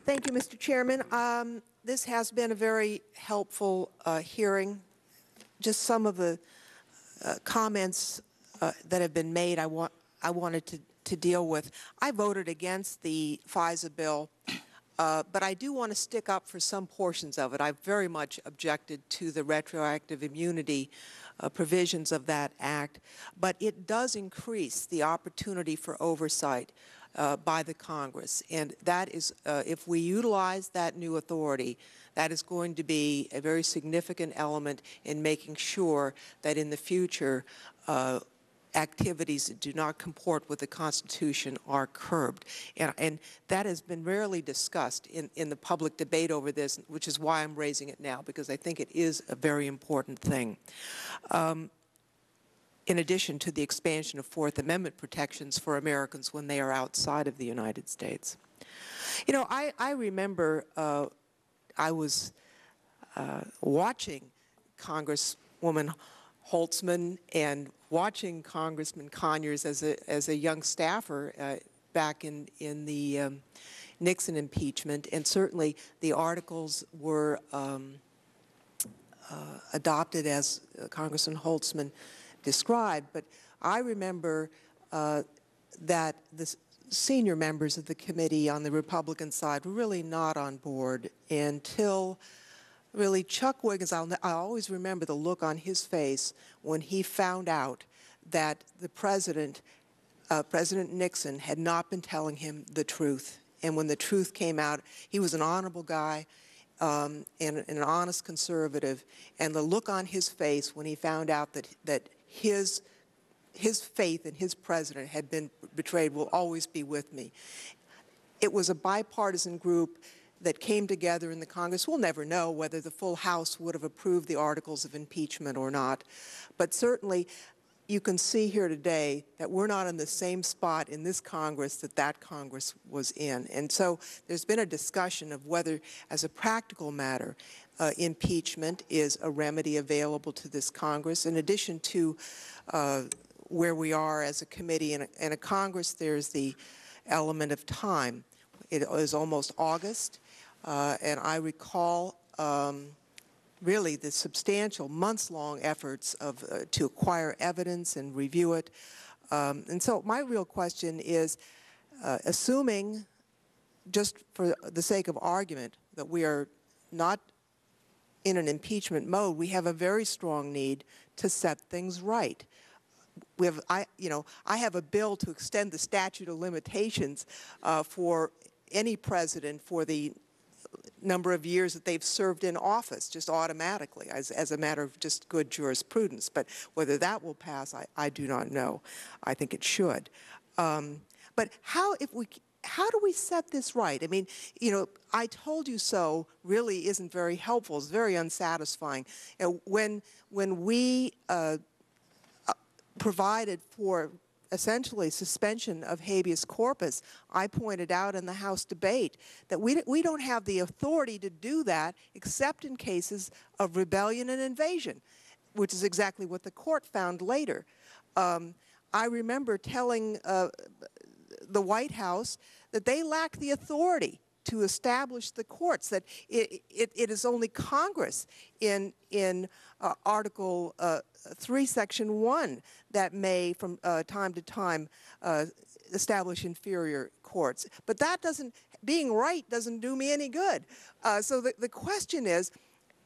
Thank you, Mr. Chairman. This has been a very helpful hearing. Just some of the comments that have been made I wanted to deal with. I voted against the FISA bill, but I do want to stick up for some portions of it. I very much objected to the retroactive immunity provisions of that act, but it does increase the opportunity for oversight by the Congress. And that is, if we utilize that new authority, that is going to be a very significant element in making sure that in the future activities that do not comport with the Constitution are curbed. And that has been rarely discussed in the public debate over this, which is why I'm raising it now, because I think it is a very important thing. In addition to the expansion of Fourth Amendment protections for Americans when they are outside of the United States. You know, I remember I was watching Congresswoman Holtzman and watching Congressman Conyers as a young staffer back in the Nixon impeachment, and certainly the articles were adopted as Congressman Holtzman described. But I remember that the senior members of the committee on the Republican side were really not on board until really Chuck Wiggins. I always remember the look on his face when he found out that the President Nixon had not been telling him the truth. And when the truth came out, he was an honorable guy and an honest conservative. And the look on his face when he found out that his faith in his president had been betrayed will always be with me. It was a bipartisan group that came together in the Congress. We'll never know whether the full House would have approved the articles of impeachment or not, but certainly you can see here today that we're not in the same spot in this Congress that Congress was in. And so there's been a discussion of whether, as a practical matter, impeachment is a remedy available to this Congress. In addition to where we are as a committee and a Congress, there's the element of time. It is almost August, and I recall really the substantial months-long efforts to acquire evidence and review it. And so my real question is, assuming, just for the sake of argument, that we are not in an impeachment mode, we have a very strong need to set things right. We have, I have a bill to extend the statute of limitations for any president for the number of years that they've served in office, just automatically, as a matter of just good jurisprudence. But whether that will pass, I do not know. I think it should. But how do we set this right? I mean, I told you so really isn't very helpful. It's very unsatisfying. When we provided for essentially suspension of habeas corpus, I pointed out in the House debate that we don't have the authority to do that except in cases of rebellion and invasion, which is exactly what the court found later. I remember telling the White House that they lack the authority to establish the courts, that it is only Congress in Article 3, Section 1 that may, from time to time, establish inferior courts. But that being right doesn't do me any good. So the question is,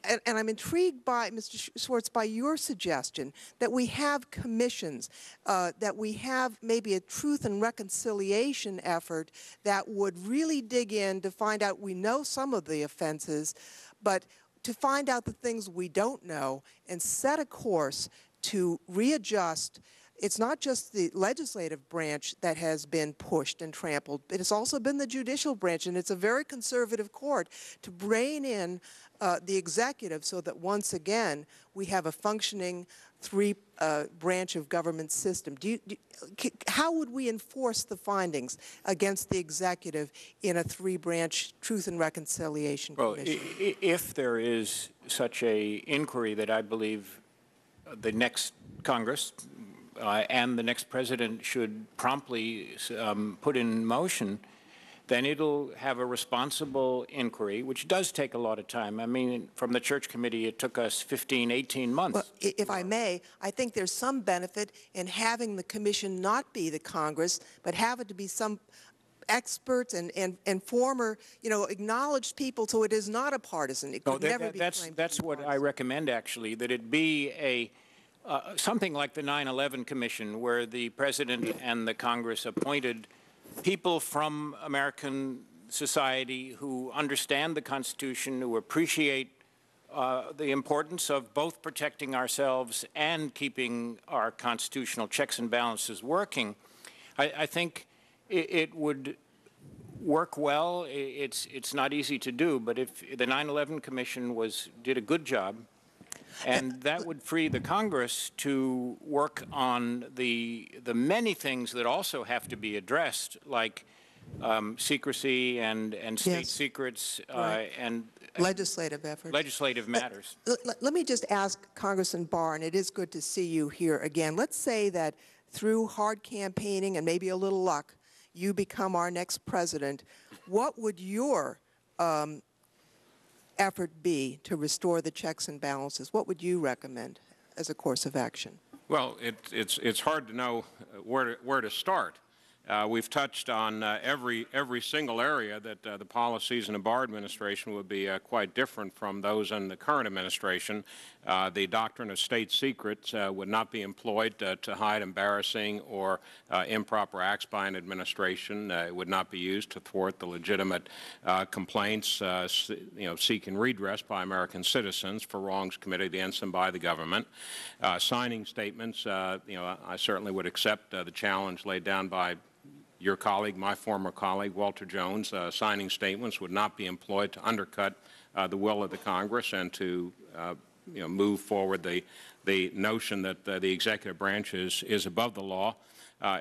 and I'm intrigued by, Mr. Schwarz, by your suggestion that we have commissions, that we have maybe a truth and reconciliation effort that would really dig in to find out. We know some of the offenses, but to find out the things we don't know and set a course to readjust. It's not just the legislative branch that has been pushed and trampled. It has also been the judicial branch, and it's a very conservative court to rein in the executive so that once again we have a functioning branch of government system. How would we enforce the findings against the executive in a three-branch Truth and Reconciliation Commission? Well, if there is such an inquiry that I believe the next Congress and the next president should promptly put in motion, then it'll have a responsible inquiry, which does take a lot of time. I mean, from the Church Committee, it took us 15, 18 months. Well, if I may, I think there's some benefit in having the commission not be the Congress, but have it to be some experts and former, acknowledged people, so it is not a partisan. It could never be claimed to be That's what I partisan. recommend, actually, that it be a something like the 9/11 Commission, where the President and the Congress appointed people from American society who understand the Constitution, who appreciate the importance of both protecting ourselves and keeping our constitutional checks and balances working. I think it would work well. It's not easy to do, but if the 9/11 Commission did a good job, and that would free the Congress to work on the many things that also have to be addressed, like secrecy and state Yes. secrets Right. and Legislative efforts. legislative matters. Let me just ask Congressman Barr, and it is good to see you here again. Let's say that through hard campaigning and maybe a little luck, you become our next president. What would your effort be to restore the checks and balances? What would you recommend as a course of action? Well, it's hard to know where to start. We've touched on every single area that the policies in the Barr administration would be quite different from those in the current administration. The doctrine of state secrets would not be employed to hide embarrassing or improper acts by an administration. It would not be used to thwart the legitimate complaints, seeking redress by American citizens for wrongs committed against them by the government. Signing statements, I certainly would accept the challenge laid down by your colleague, my former colleague, Walter Jones. Signing statements would not be employed to undercut the will of the Congress and to move forward the notion that the executive branch is above the law.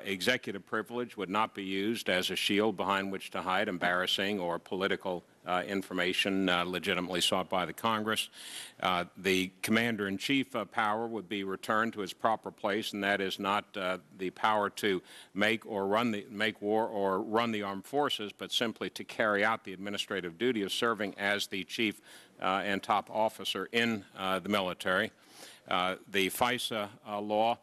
Executive privilege would not be used as a shield behind which to hide embarrassing or political information legitimately sought by the Congress. The commander-in-chief power would be returned to its proper place, and that is not the power to make war or run the armed forces, but simply to carry out the administrative duty of serving as the chief and top officer in the military. The FISA law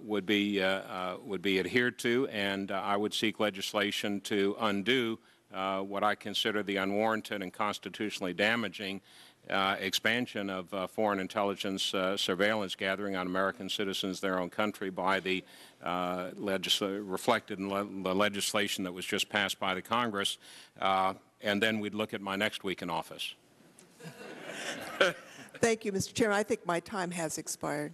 would be adhered to, and I would seek legislation to undo what I consider the unwarranted and constitutionally damaging expansion of foreign intelligence surveillance gathering on American citizens in their own country by the reflected in the legislation that was just passed by the Congress, and then we'd look at my next week in office. Thank you, Mr. Chairman. I think my time has expired.